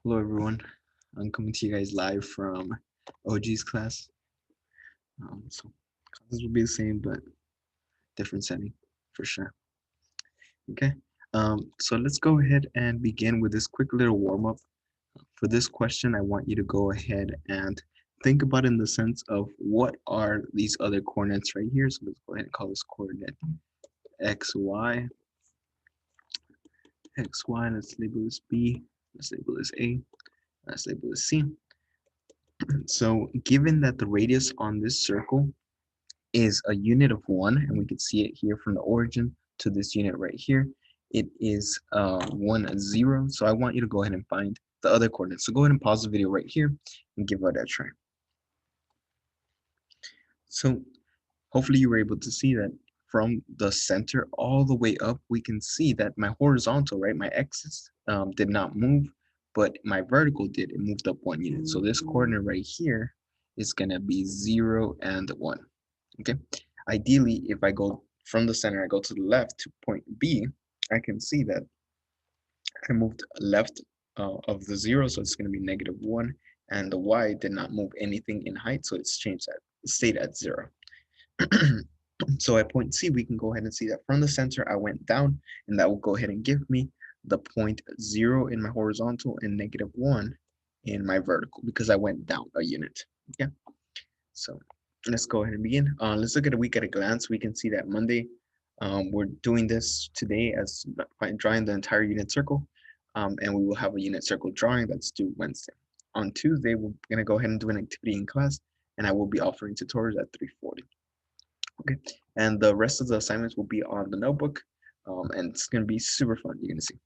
Hello everyone, I'm coming to you guys live from OG's class. So classes will be the same, but different setting for sure. Okay, so let's go ahead and begin with this quick little warm up. For this question, I want you to go ahead and think about it in the sense of what are these other coordinates right here. So let's go ahead and call this coordinate x, y, x, y. Let's label this B. Let's label this A. Let's label this C. So given that the radius on this circle is a unit of 1, and we can see it here from the origin to this unit right here. It is 1, 0. So I want you to go ahead and find the other coordinates. So go ahead and pause the video right here and give it a try. So hopefully you were able to see that from the center all the way up, we can see that my horizontal, right, my axis did not move, but my vertical did. It moved up 1 unit. So this coordinate right here is going to be 0 and 1. Okay, ideally, if I go from the center, I go to the left to point B, I can see that I moved left of the 0, so it's going to be -1, and the y did not move anything in height, so it's changed at stayed at 0. So at point C, we can go ahead and see that from the center, I went down, and that will go ahead and give me the point 0 in my horizontal and -1 in my vertical because I went down a unit. Okay, so let's go ahead and begin. Let's look at a week at a glance. We can see that Monday, we're doing this today as drawing the entire unit circle, and we will have a unit circle drawing that's due Wednesday. On Tuesday, we're going to go ahead and do an activity in class, and I will be offering tutorials at 3:40. Okay, and the rest of the assignments will be on the notebook, and it's going to be super fun. You're going to see.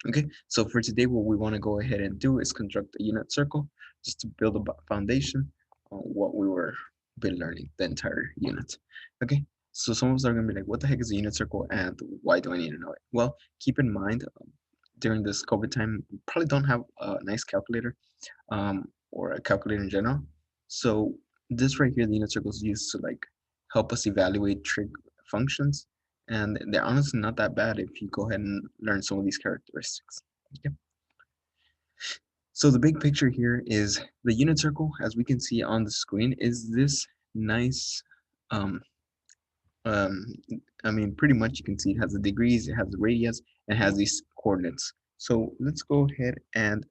Okay, so for today, what we want to go ahead and do is construct a unit circle just to build a foundation on what we were been learning the entire unit. Okay, so some of us are going to be like, what the heck is a unit circle and why do I need to know it? Well, keep in mind, during this COVID time, you probably don't have a nice calculator or a calculator in general. So this right here, the unit circle is used to like help us evaluate trig functions, and they're honestly not that bad if you go ahead and learn some of these characteristics. Okay. So the big picture here is the unit circle, as we can see on the screen, is this nice, um, um, I mean, pretty much you can see it has the degrees, it has the radius, and has these coordinates. So let's go ahead and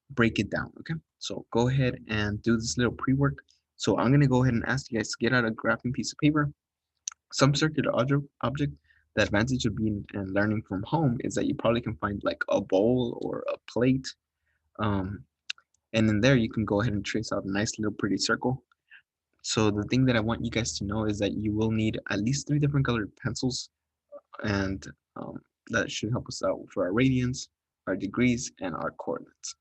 break it down, okay? So go ahead and do this little pre-work. So I'm gonna go ahead and ask you guys to get out a graphing piece of paper, some circular object. The advantage of being and learning from home is that you probably can find like a bowl or a plate, um, and in there you can go ahead and trace out a nice little pretty circle. So the thing that I want you guys to know is that you will need at least 3 different colored pencils, and that should help us out for our radians, our degrees, and our coordinates.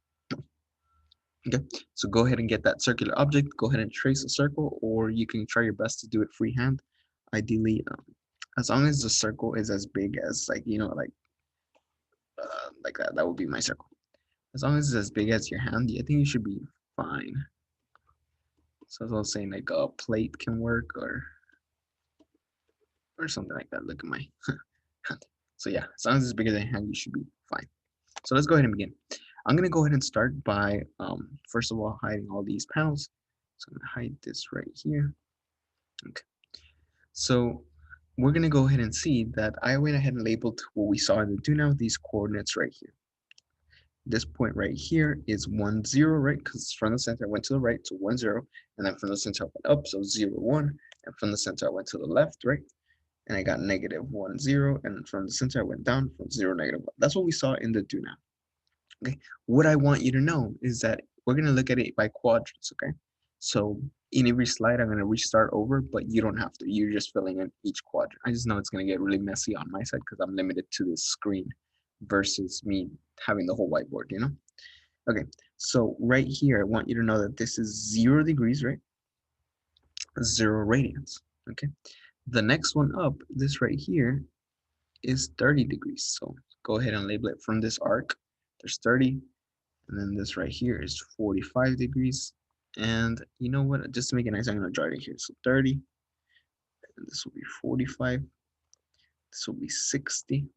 Okay, so go ahead and get that circular object, go ahead and trace a circle, or you can try your best to do it freehand. Ideally, as long as the circle is as big as like, like that, that would be my circle. As long as it's as big as your hand, I think you should be fine. So as I was saying, like a plate can work or something like that. Look at my hand. So yeah, as long as it's bigger than your hand, you should be fine. So let's go ahead and begin. I'm gonna go ahead and start by first of all hiding all these panels. So I'm gonna hide this right here. Okay. So we're gonna go ahead and see that I went ahead and labeled what we saw in the do now, these coordinates right here. This point right here is 1, 0, right? Because from the center I went to the right, so 1, 0, and then from the center I went up, so 0, 1, and from the center I went to the left, right? And I got -1, 0, and from the center I went down from 0, -1. That's what we saw in the do now. Okay, what I want you to know is that we're gonna look at it by quadrants, okay? So in every slide, I'm gonna restart over, but you don't have to. You're just filling in each quadrant. I just know it's gonna get really messy on my side because I'm limited to this screen versus me having the whole whiteboard, you know? Okay, so right here, I want you to know that this is 0 degrees, right? 0 radians, okay? The next one up, this right here, is 30 degrees. So go ahead and label it from this arc. There's 30, and then this right here is 45 degrees. And you know what? Just to make it nice, I'm going to draw it here. So 30, and this will be 45. This will be 60.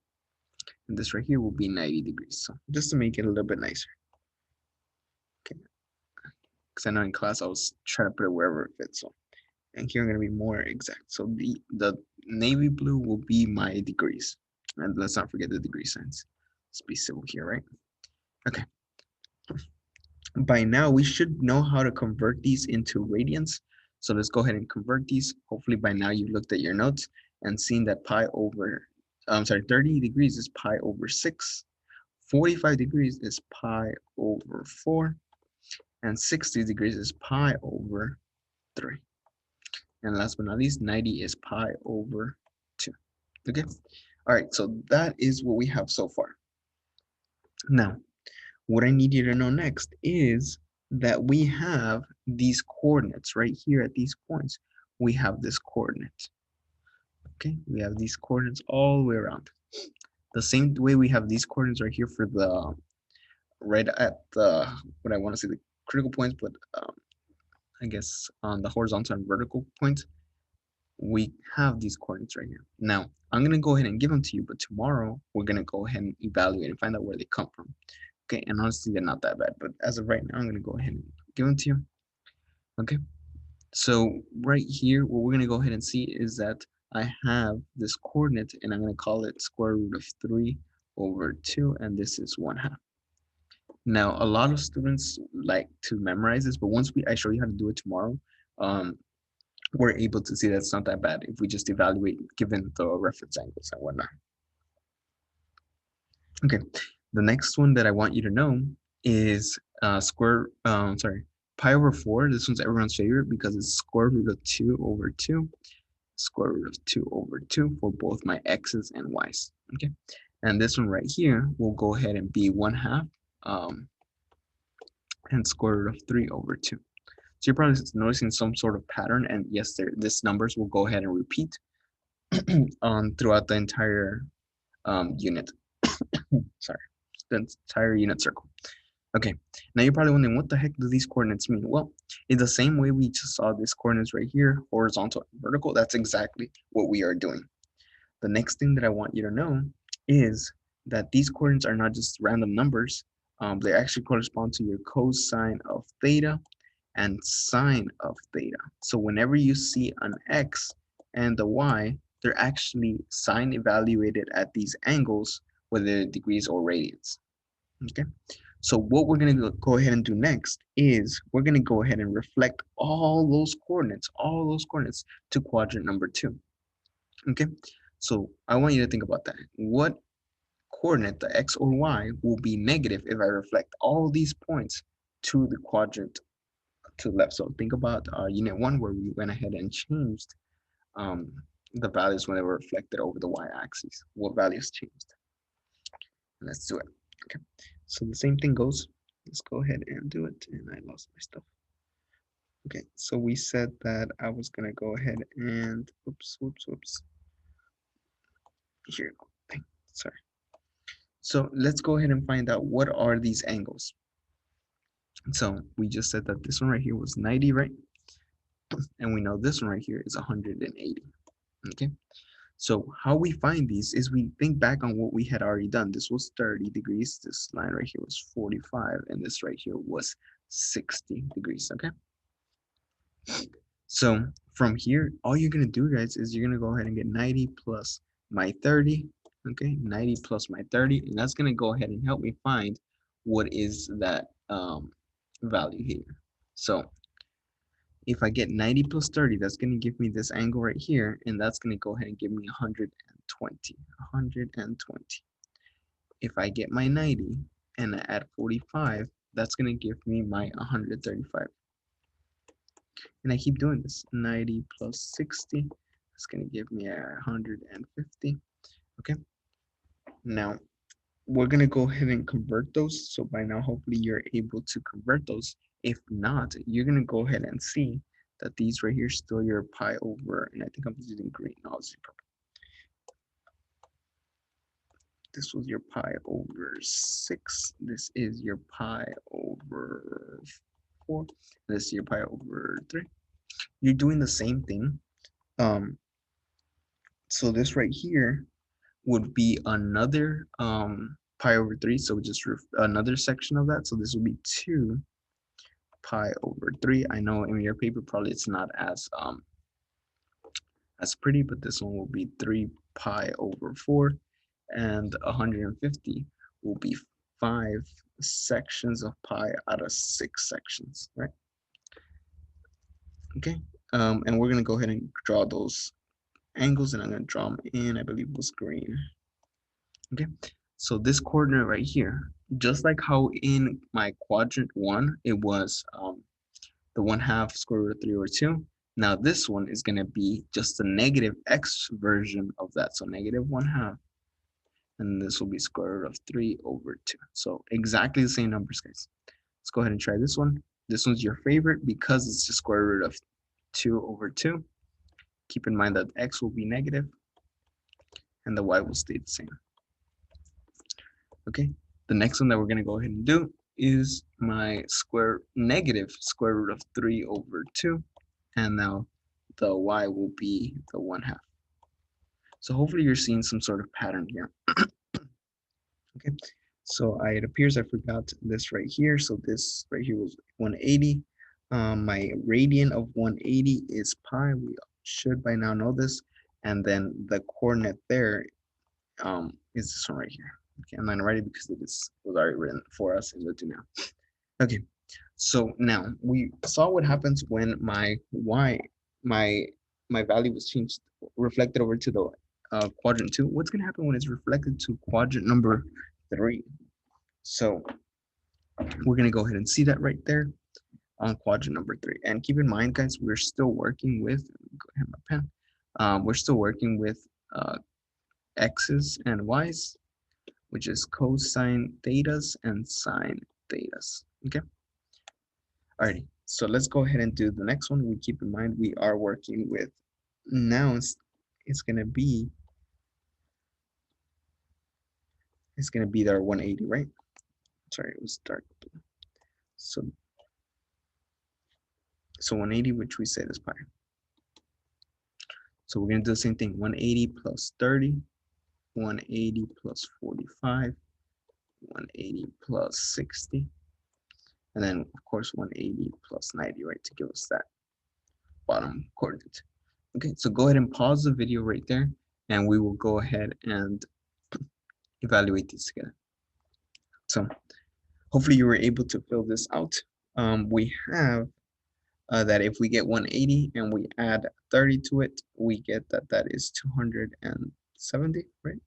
And this right here will be 90 degrees. So just to make it a little bit nicer. Okay. Because I know in class I was trying to put it wherever it fits. So, and here I'm going to be more exact. So the navy blue will be my degrees. And let's not forget the degree signs. Let's be civil here, right? Okay. By now, we should know how to convert these into radians. So let's go ahead and convert these. Hopefully by now you've looked at your notes and seen that pi over, I'm sorry, 30 degrees is pi over 6. 45 degrees is pi over 4. And 60 degrees is pi over 3. And last but not least, 90 is pi over 2. Okay? All right, so that is what we have so far. Now, what I need you to know next is that we have these coordinates right here at these points. We have this coordinate. Okay, we have these coordinates all the way around. The same way we have these coordinates right here for the right at the what I want to say the critical points, but I guess on the horizontal and vertical points, we have these coordinates right here. Now, I'm going to go ahead and give them to you, but tomorrow we're going to go ahead and evaluate and find out where they come from. Okay, and honestly, they're not that bad, but as of right now, I'm going to go ahead and give them to you. Okay, so right here, what we're going to go ahead and see is that I have this coordinate, and I'm going to call it square root of 3 over 2, and this is 1/2. Now, a lot of students like to memorize this, but once I show you how to do it tomorrow, we're able to see that it's not that bad if we just evaluate given the reference angles and whatnot. Okay, the next one that I want you to know is pi over 4. This one's everyone's favorite because it's square root of 2 over 2, square root of 2 over 2 for both my x's and y's. Okay, and this one right here will go ahead and be 1/2 and square root of 3 over 2. So you're probably noticing some sort of pattern, and yes, this numbers will go ahead and repeat throughout the entire unit. Sorry, the entire unit circle. Okay, now you're probably wondering, what the heck do these coordinates mean? Well, in the same way we just saw these coordinates right here, horizontal and vertical, that's exactly what we are doing. The next thing that I want you to know is that these coordinates are not just random numbers. They actually correspond to your cosine of theta and sine of theta. So whenever you see an x and a y, they're actually sine evaluated at these angles, whether degrees or radians. Okay, so what we're going to go ahead and do next is we're going to go ahead and reflect all those coordinates to quadrant number 2. Okay, so I want you to think about that. What coordinate, the x or y, will be negative if I reflect all these points to the quadrant to the left? So think about unit 1 where we went ahead and changed the values when they were reflected over the y-axis. What values changed? Let's do it. Okay, so the same thing goes. Let's go ahead and do it. And I lost my stuff. Okay, so we said that I was gonna go ahead and oops. Here you go. Sorry. So let's go ahead and find out what are these angles. So we just said that this one right here was 90, right? And we know this one right here is 180. Okay, so how we find these is we think back on what we had already done. This was 30 degrees, this line right here was 45, and this right here was 60 degrees. Okay, so from here, all you're gonna do, guys, is you're gonna go ahead and get 90 plus my 30. Okay, 90 plus my 30, and that's gonna go ahead and help me find what is that value here. So if I get 90 plus 30, that's going to give me this angle right here, and that's going to go ahead and give me 120. 120. If I get my 90 and I add 45, that's going to give me my 135. And I keep doing this. 90 plus 60, that's going to give me 150. Okay. Now, we're going to go ahead and convert those. So by now, hopefully you're able to convert those. If not, you're going to go ahead and see that these right here still your pi over, and I think I'm using green, no, I'll purple. This was your pi over 6. This is your pi over 4. This is your pi over 3. You're doing the same thing. So this right here would be another pi over 3, so just another section of that. So this will be 2 pi over 3. I know in your paper probably it's not as pretty, but this one will be 3 pi over 4, and 150 will be 5 sections of pi out of 6 sections, right? Okay, and we're gonna go ahead and draw those angles, and I'm gonna draw them in, I believe it was green. Okay, so this coordinate right here, just like how in my quadrant 1, it was the 1/2 square root of 3 over 2. Now this one is going to be just the negative x version of that. So negative 1/2. And this will be square root of 3 over 2. So exactly the same numbers, guys. Let's go ahead and try this one. This one's your favorite because it's the square root of 2 over 2. Keep in mind that x will be negative and the y will stay the same. Okay, the next one that we're going to go ahead and do is my negative square root of 3 over 2. And now the y will be the 1/2. So hopefully you're seeing some sort of pattern here. Okay, so it appears I forgot this right here. So this right here was 180. My radian of 180 is pi. We should by now know this. And then the coordinate there is this one right here. Okay, I'm not gonna write it because it was already written for us in the do now. Okay, so now we saw what happens when my y, my value was changed, reflected over to the quadrant 2. What's gonna happen when it's reflected to quadrant number 3? So we're gonna go ahead and see that right there on quadrant number 3. And keep in mind, guys, we're still working with, go ahead my pen. We're still working with x's and y's, which is cosine thetas and sine thetas. Okay. Alrighty, so let's go ahead and do the next one. We keep in mind we are working with nouns. It's gonna be our 180, right? Sorry, it was dark blue. So 180, which we said is pi. So we're gonna do the same thing. 180 plus 30, 180 plus 45, 180 plus 60, and then of course 180 plus 90, right, to give us that bottom coordinate. Okay, so go ahead and pause the video right there, and we will go ahead and evaluate these together. So hopefully you were able to fill this out. We have that if we get 180 and we add 30 to it, we get that is 270, right?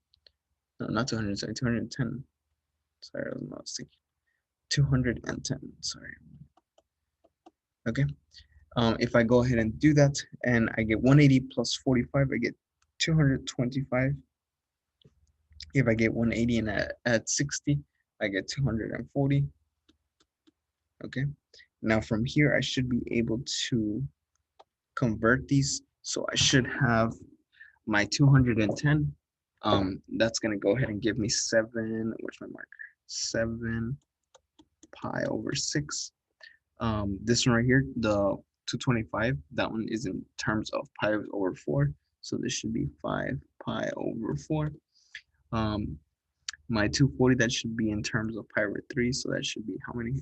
No, not 270, 210. Sorry, I was not thinking. 210, sorry. Okay. If I go ahead and do that and I get 180 plus 45, I get 225. If I get 180 and add 60, I get 240. Okay. Now from here, I should be able to convert these. So I should have my 210. That's going to go ahead and give me 7. Where's my marker? 7 pi over 6. This one right here, the 225, that one is in terms of pi over 4. So this should be 5 pi over 4. My 240, that should be in terms of pi over 3. So that should be how many?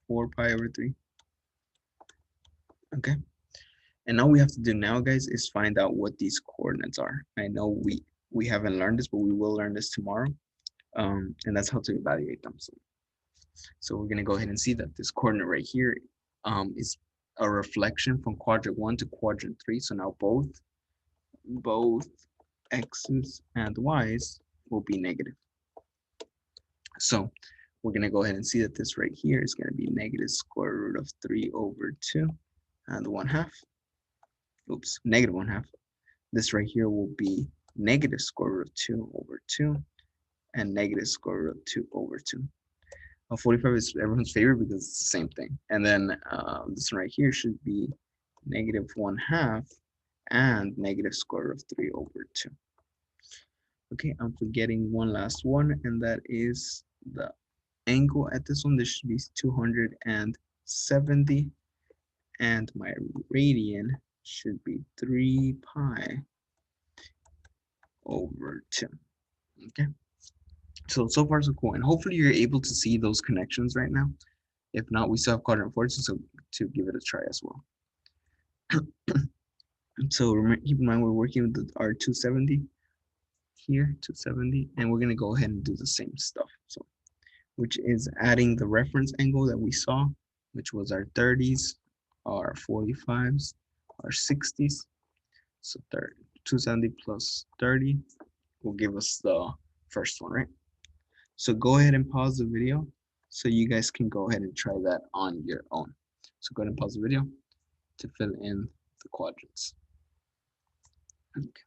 4 pi over 3. Okay. And all we have to do now, guys, is find out what these coordinates are. I know we haven't learned this, but we will learn this tomorrow. And that's how to evaluate them. So we're going to go ahead and see that this coordinate right here is a reflection from quadrant 1 to quadrant 3. So now both x's and y's will be negative. So we're going to go ahead and see that this right here is going to be negative square root of 3 over 2 and 1/2. Oops, negative 1/2. This right here will be negative square root of 2 over 2 and negative square root of 2 over 2. 45 is everyone's favorite because it's the same thing. And then this one right here should be negative 1/2 and negative square root of 3 over 2. Okay, I'm forgetting one last one, and that is the angle at this one. This should be 270, and my radian should be 3 pi over 2. Okay, so far so cool, and hopefully you're able to see those connections right now. If not, we still have quadrant 4, so to give it a try as well. So keep in mind we're working with our 270 here, 270, and we're going to go ahead and do the same stuff. So, which is adding the reference angle that we saw, which was our 30s, our 45s, our 60s. So 270 plus 30 will give us the first one, right? So go ahead and pause the video so you guys can go ahead and try that on your own. So go ahead and pause the video to fill in the quadrants. Okay.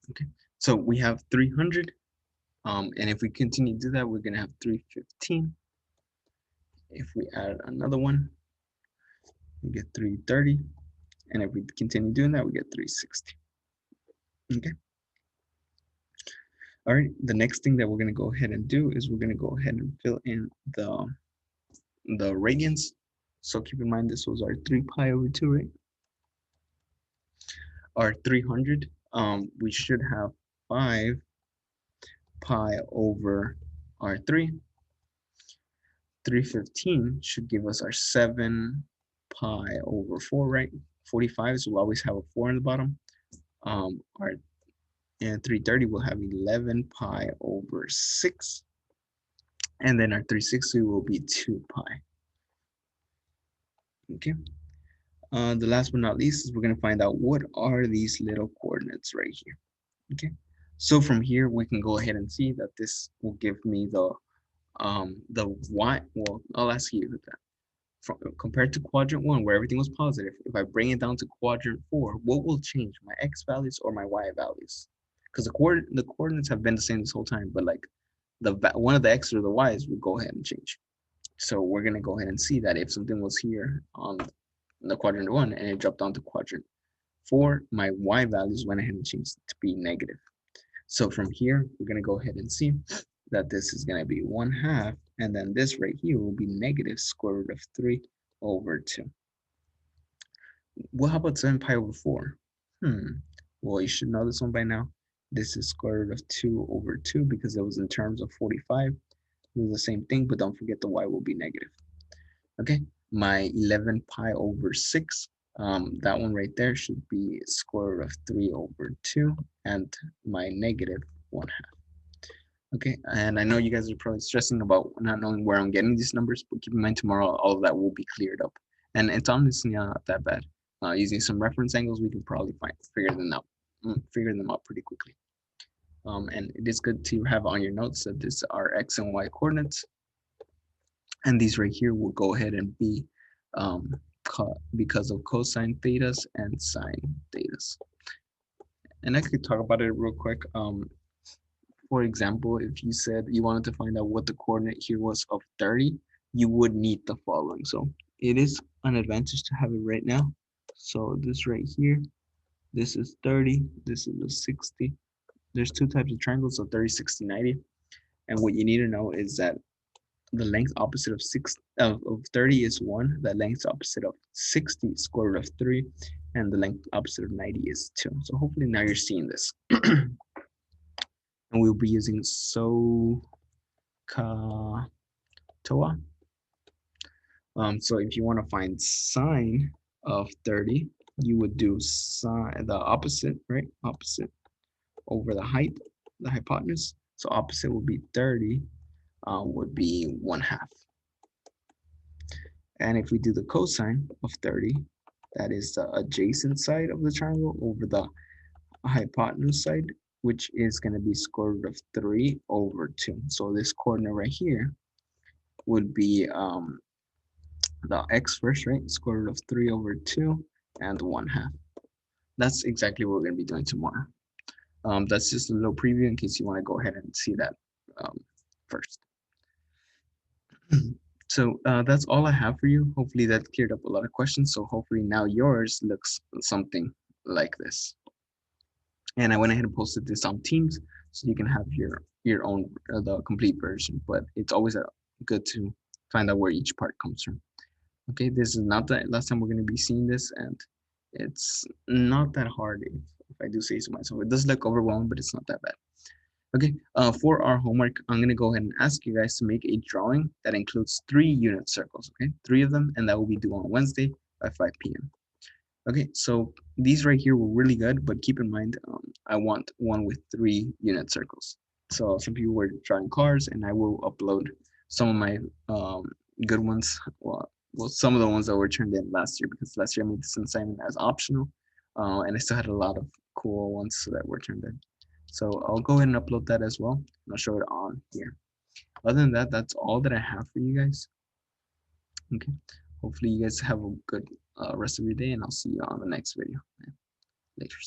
Okay, so we have 300, and if we continue to do that, we're gonna have 315. If we add another one, we get 330, and if we continue doing that, we get 360. Okay. All right, the next thing that we're gonna go ahead and do is we're gonna go ahead and fill in the radians. So keep in mind this was our 3 pi over 2, right? Our 300, we should have 5 pi over our 3. 315 should give us our 7 pi over 4, right? 45, so we'll always have a 4 in the bottom. Our and 330 will have 11 pi over 6. And then our 360 will be 2 pi. Okay. The last but not least is we're going to find out what are these little coordinates right here. Okay. So from here, we can go ahead and see that this will give me the y. Well, I'll ask you that. Compared to quadrant 1, where everything was positive, if I bring it down to quadrant 4, what will change, my x values or my y values? Because the coordinates have been the same this whole time, but like one of the x or the y's will go ahead and change. So we're gonna go ahead and see that if something was here on the quadrant 1 and it dropped down to quadrant 4, my y values went ahead and changed to be negative. So from here, we're gonna go ahead and see that this is gonna be 1/2, and then this right here will be negative square root of 3 over 2. Well, how about 7 pi over 4? Well, you should know this one by now. This is square root of 2 over 2 because it was in terms of 45. Do the same thing, but don't forget the y will be negative. Okay, my 11 pi over 6, that one right there should be square root of 3 over 2, and my negative 1/2. Okay, and I know you guys are probably stressing about not knowing where I'm getting these numbers, but keep in mind tomorrow all of that will be cleared up. And it's honestly not that bad. Using some reference angles, we can probably figure them out pretty quickly. And it is good to have on your notes that these are x and y coordinates, and these right here will go ahead and be because of cosine thetas and sine thetas. And I could talk about it real quick. For example, if you said you wanted to find out what the coordinate here was of 30, you would need the following. So it is an advantage to have it right now. So this right here, this is 30, this is a 60. There's two types of triangles, so 30, 60, 90. And what you need to know is that the length opposite of 30 is 1, the length opposite of 60 is square root of 3, and the length opposite of 90 is 2. So hopefully now you're seeing this. And we'll be using SOHCAHTOA. So if you want to find sine of 30, you would do sine, the opposite, right? Opposite over the height, the hypotenuse. So opposite would be 30, would be 1/2. And if we do the cosine of 30, that is the adjacent side of the triangle over the hypotenuse side, which is going to be square root of 3 over 2. So this coordinate right here would be the x first, right? Square root of 3 over 2 and 1/2. That's exactly what we're going to be doing tomorrow. That's just a little preview in case you want to go ahead and see that first. So that's all I have for you. Hopefully that cleared up a lot of questions. So hopefully now yours looks something like this. And I went ahead and posted this on Teams so you can have your own the complete version. But it's always good to find out where each part comes from. Okay, this is not the last time we're going to be seeing this, and it's not that hard if I do say so myself. It does look overwhelming, but it's not that bad. Okay, for our homework, I'm going to go ahead and ask you guys to make a drawing that includes 3 unit circles, okay? 3 of them, and that will be due on Wednesday by 5 p.m. Okay, so these right here were really good, but keep in mind, I want one with 3 unit circles. So some people were drawing cars, and I will upload some of my good ones. Well, some of the ones that were turned in last year, because last year I made this assignment as optional, and I still had a lot of cool ones that were turned in. So I'll go ahead and upload that as well. I'll show it on here. Other than that, that's all that I have for you guys. Okay. Hopefully you guys have a good rest of your day, and I'll see you on the next video. Later.